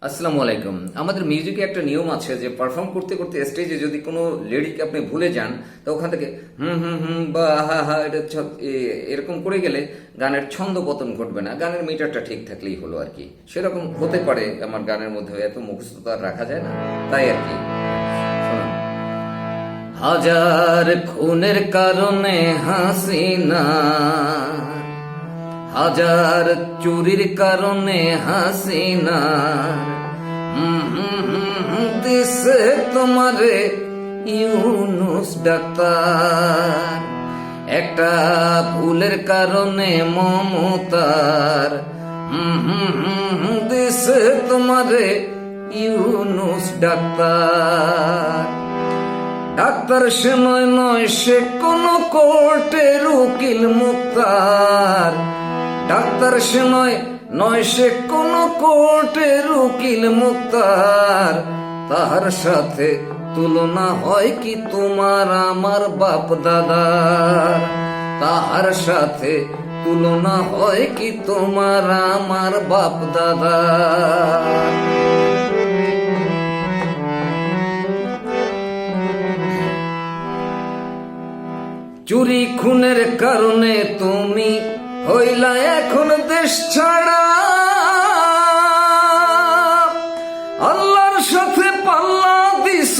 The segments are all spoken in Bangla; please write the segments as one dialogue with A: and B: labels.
A: আসসালামু আলাইকুম। আমাদের মিউজিকে একটা নিয়ম আছে যে পারফর্ম করতে করতে স্টেজে যদি কোনো লিরিক আপনি ভুলে যান, তো ওখান থেকে হুম হুম হুম বা হা হা এটা এরকম করে গেলে গানের ছন্দ পতন ঘটবে না, গানের মিটারটা ঠিক থাকলেই হলো আর কি। সেরকম হতে পারে আমার গানের মধ্যে, এত মুখস্থতা আর রাখা যায় না, তাই আর কি। শুনুন। হাজার খুনের কারণে হাসিনা, হাজার চুরির কারণে হাসিনা দিছে তোমারে ইউনুস ডাক্তার, একটা ভুলের কারণে মমতার দিছে তোমারে ইউনুস ডাক্তার। ডাক্তার সে নয় সে কোন কোর্টের উকিল মুক্তার, ডাক্তার সে নয় সে কোন কোর্টের উকিল মুক্তার। তাহার সাথে তুলনা হয় কি তোমার আমার বাপ দাদার, তাহার সাথে তুলনা হয় কি তোমার আমার বাপ দাদার। চুরি খুনের কারণে তুমি হইলা এখন দেশ ছাড়া, আল্লাহর সাথে পাল্লা দিছ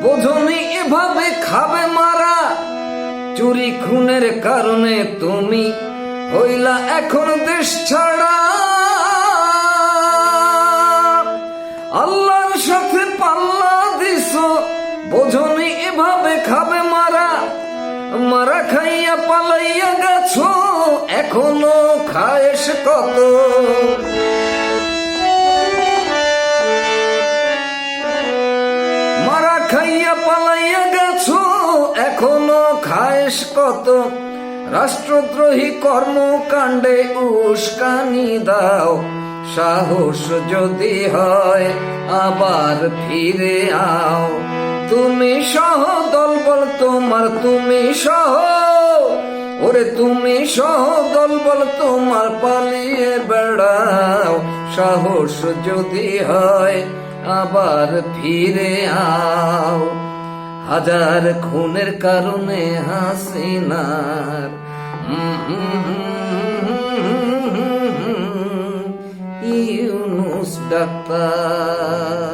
A: বোঝনি এভাবে খাবে মারা। চুরি খুনের কারণে তুমি হইলা এখন দেশ ছাড়া, আল্লাহর সাথে পাল্লা দিছ বোঝনি এভাবে খাবে মারা। মারা খাইয়া পালাইয়া গেছো এখনো খায়েশ কত, মারা খাইয়া পালাইয়া গেছো এখনো খায়েশ কত। রাষ্ট্রদ্রোহী কর্মকাণ্ডে উস্কানি দাও, সাহস যদি হয় আবার ফিরে আও। তুমি সহ দলবল তোমার, তুমি সহ ওরে তুমি সহ দলবল তোমার পালিয়ে বেড়াও। সাহস যদি হয় আবার ফিরে আও। হাজার খুনের কারণে হাসিনার ইউনুস ডাক্তার।